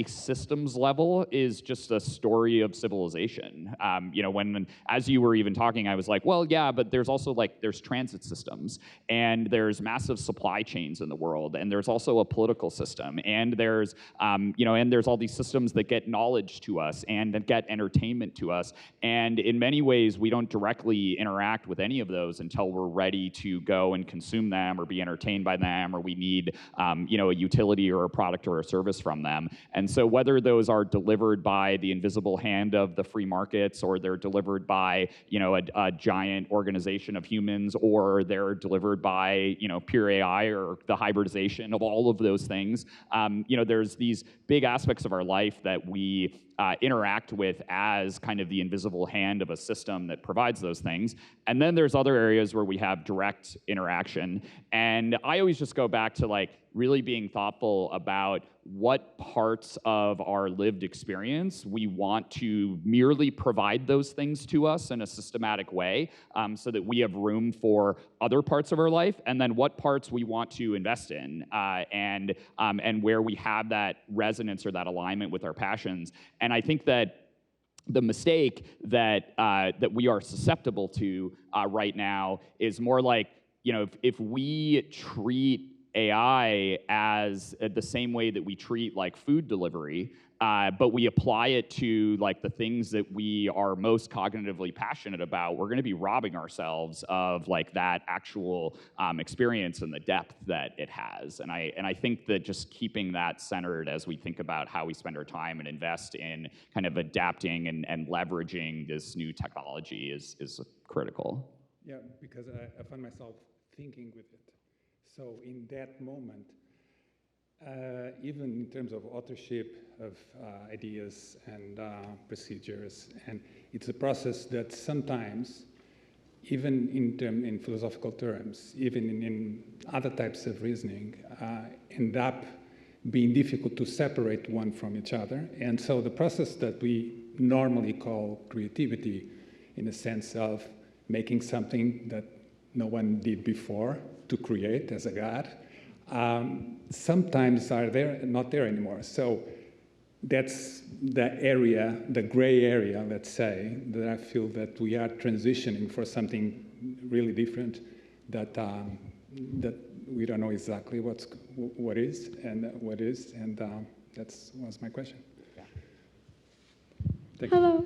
systems level is just a story of civilization. When, as you were even talking, I was like, well, yeah, but there's also there's transit systems, and there's massive supply chains in the world, and there's also a political system, and there's, and there's all these systems that get knowledge to us and that get entertainment to us. And in many ways, we don't directly interact with any of those until we're ready to go and consume them or be entertained by them, or we need, a utility or a product or a service from them. And so whether those are delivered by the invisible hand of the free markets, or they're delivered by, a giant organization of humans, or they're delivered by, pure AI or the hybridization of all of those things, there's these big aspects of our life that we interact with as kind of the invisible hand of a system that provides those things. And then there's other areas where we have direct interaction. And I always just go back to really being thoughtful about what parts of our lived experience we want to merely provide those things to us in a systematic way, so that we have room for other parts of our life, and then what parts we want to invest in, and where we have that resonance or that alignment with our passions. And I think that the mistake that we are susceptible to right now is more like, if we treat AI as the same way that we treat food delivery, but we apply it to the things that we are most cognitively passionate about, we're going to be robbing ourselves of that actual experience and the depth that it has. And I think that just keeping that centered as we think about how we spend our time and invest in kind of adapting and leveraging this new technology is critical. Yeah, because I find myself thinking with it. So in that moment, even in terms of authorship of ideas and procedures, and it's a process that sometimes, even in philosophical terms, even in other types of reasoning, end up being difficult to separate one from each other. And so the process that we normally call creativity, in the sense of making something that no one did before, to create as a god, sometimes are there, not there anymore. So that's the area, the gray area, let's say, that I feel that we are transitioning for something really different, that that we don't know exactly what is, and that was my question. Hello.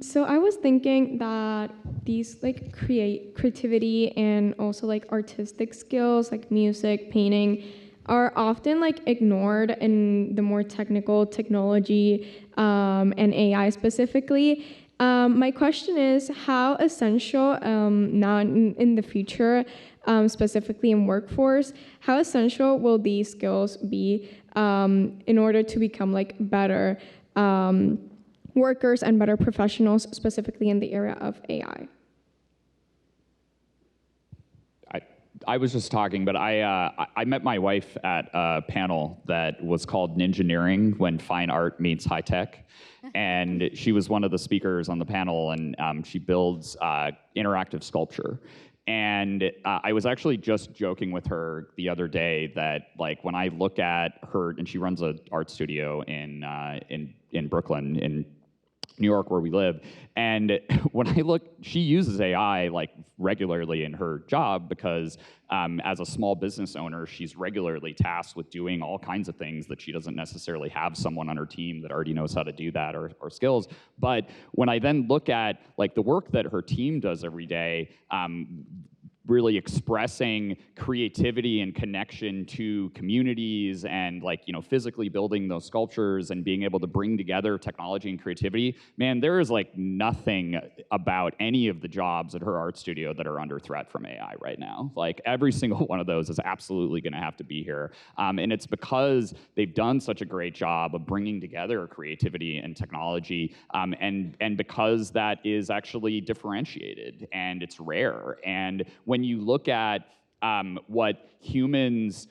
So I was thinking that these creativity and also artistic skills like music, painting are often ignored in the more technical technology and AI specifically. My question is, how essential now in the future, specifically in workforce, how essential will these skills be in order to become better workers and better professionals, specifically in the area of AI? I was just talking, but I met my wife at a panel that was called Ninjaneering, when fine art meets high tech. And she was one of the speakers on the panel, and she builds interactive sculpture. And I was actually just joking with her the other day that, like, when I look at her, and she runs an art studio in Brooklyn, in New York, where we live. And when I look, she uses AI like regularly in her job because as a small business owner, she's regularly tasked with doing all kinds of things that she doesn't necessarily have someone on her team that already knows how to do that or skills. But when I then look at like the work that her team does every day, really expressing creativity and connection to communities and, like, you know, physically building those sculptures and being able to bring together technology and creativity, man, there is like nothing about any of the jobs at her art studio that are under threat from AI right now. Like every single one of those is absolutely gonna have to be here. And it's because they've done such a great job of bringing together creativity and technology, and because that is actually differentiated and it's rare. And when you look at what humans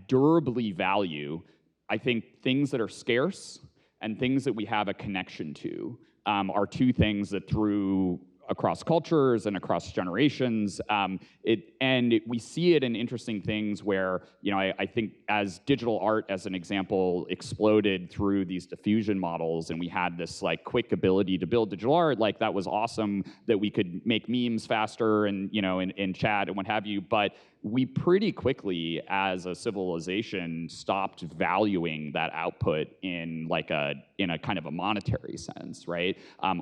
durably value, I think things that are scarce and things that we have a connection to are two things that through across cultures and across generations. We see it in interesting things where, you know, I think as digital art, as an example, exploded through these diffusion models, and we had this like quick ability to build digital art, like that was awesome that we could make memes faster and, you know, in chat and what have you. But we pretty quickly, as a civilization, stopped valuing that output in a kind of a monetary sense, right?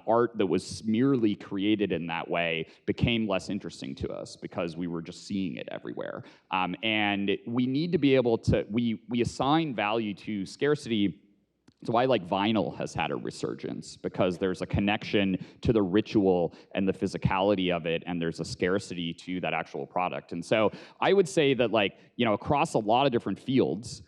Art that was merely created in that way became less interesting to us because we were just seeing it everywhere. And we need to be able to, we assign value to scarcity. That's why like vinyl has had a resurgence, because there's a connection to the ritual and the physicality of it, and there's a scarcity to that actual product. And so I would say that, like, you know, across a lot of different fields,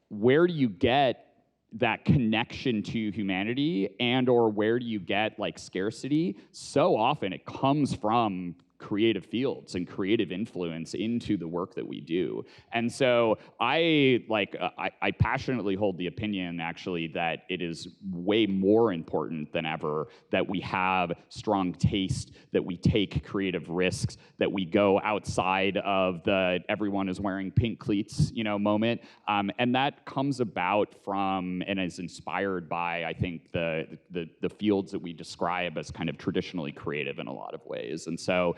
where do you get that connection to humanity, and or where do you get like scarcity? So often it comes from creative fields and creative influence into the work that we do. And so I passionately hold the opinion, actually, that it is way more important than ever that we have strong taste, that we take creative risks, that we go outside of the everyone is wearing pink cleats, you know, moment. And that comes about from and is inspired by, I think, the fields that we describe as kind of traditionally creative in a lot of ways. And so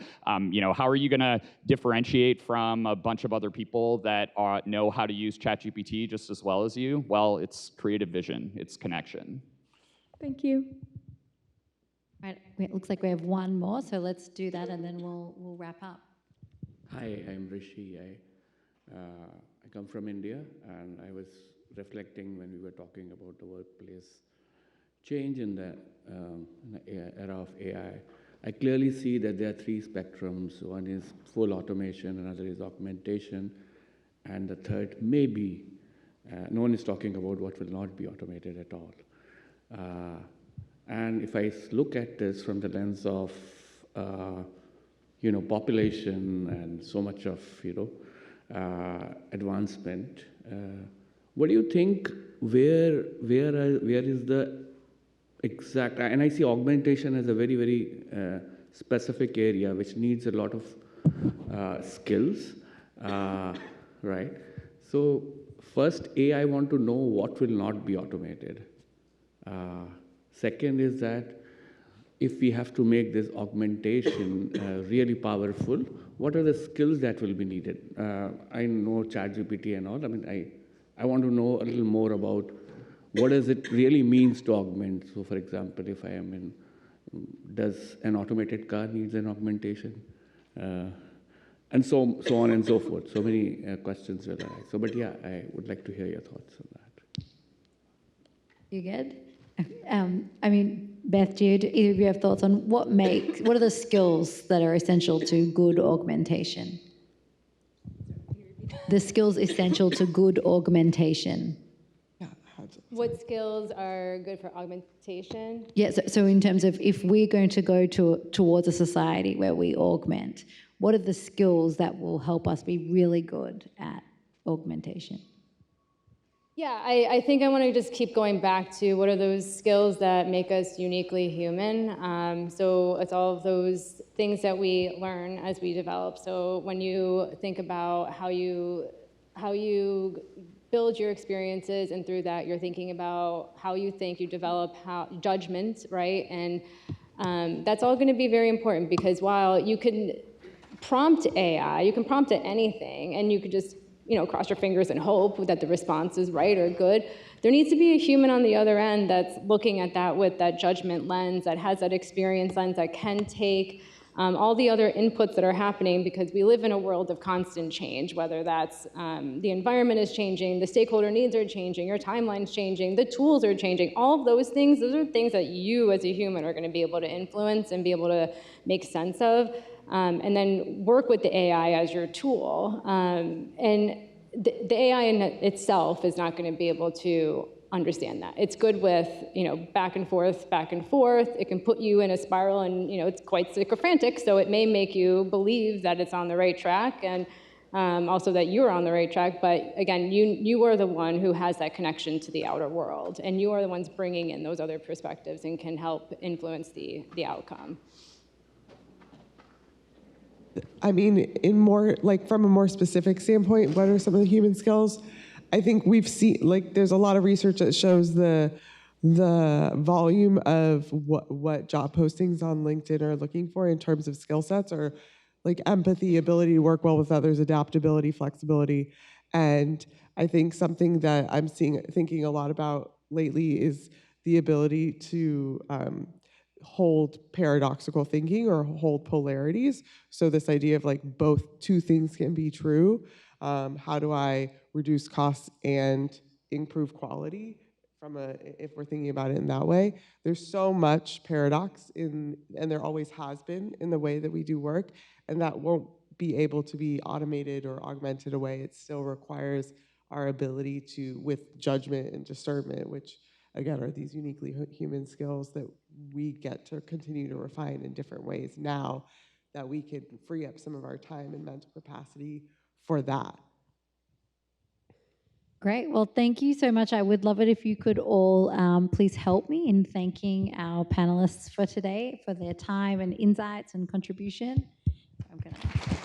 you know, how are you going to differentiate from a bunch of other people that know how to use ChatGPT just as well as you? Well, it's creative vision, it's connection. Thank you. Right, it looks like we have one more, so let's do that and then we'll wrap up. Hi, I'm Rishi. I come from India, and I was reflecting when we were talking about the workplace change in the era of AI. I clearly see that there are three spectrums. One is full automation, another is augmentation, and the third may be, no one is talking about what will not be automated at all. And if I look at this from the lens of, you know, population and so much of, you know, advancement, what do you think, where is the exact, and I see augmentation as a very, very specific area which needs a lot of skills, right? So first, I want to know what will not be automated. Second is that if we have to make this augmentation really powerful, what are the skills that will be needed? I know ChatGPT and all. I mean, I want to know a little more about what does it really means to augment. So for example, if I am in, does an automated car needs an augmentation? And so on and so forth. So many questions will arise. So, but yeah, I would like to hear your thoughts on that. You good? I mean, Beth, do either of you have thoughts on what are the skills that are essential to good augmentation? The skills essential to good augmentation. What skills are good for augmentation? Yeah, so in terms of if we're going to go towards a society where we augment, what are the skills that will help us be really good at augmentation? Yeah, I think I want to just keep going back to what are those skills that make us uniquely human. So it's all of those things that we learn as we develop. So when you think about how you build your experiences, and through that you're thinking about how you think, you develop judgment, right? And that's all going to be very important, because while you can prompt AI, you can prompt it anything, and you could just cross your fingers and hope that the response is right or good. There needs to be a human on the other end that's looking at that with that judgment lens, that has that experience lens, that can take all the other inputs that are happening, because we live in a world of constant change, whether that's the environment is changing, the stakeholder needs are changing, your timeline's changing, the tools are changing. All of those things are things that you as a human are going to be able to influence and be able to make sense of. And then work with the AI as your tool. And the AI in itself is not going to be able to understand that. It's good with, back and forth. It can put you in a spiral, and, it's quite sycophantic, so it may make you believe that it's on the right track, and also that you're on the right track. But again, you are the one who has that connection to the outer world, and you are the ones bringing in those other perspectives and can help influence the outcome. I mean, from a more specific standpoint, what are some of the human skills? I think we've seen, there's a lot of research that shows the volume of what job postings on LinkedIn are looking for in terms of skill sets, or empathy, ability to work well with others, adaptability, flexibility. And I think something that I'm thinking a lot about lately is the ability to hold paradoxical thinking or hold polarities. So this idea of both two things can be true. How do I reduce costs and improve quality if we're thinking about it in that way? There's so much paradox and there always has been in the way that we do work, and that won't be able to be automated or augmented away. It still requires our ability to, with judgment and discernment, which again, are these uniquely human skills that we get to continue to refine in different ways now that we can free up some of our time and mental capacity for that. Great. Well, thank you so much. I would love it if you could all please help me in thanking our panelists for today, for their time and insights and contribution. I'm going to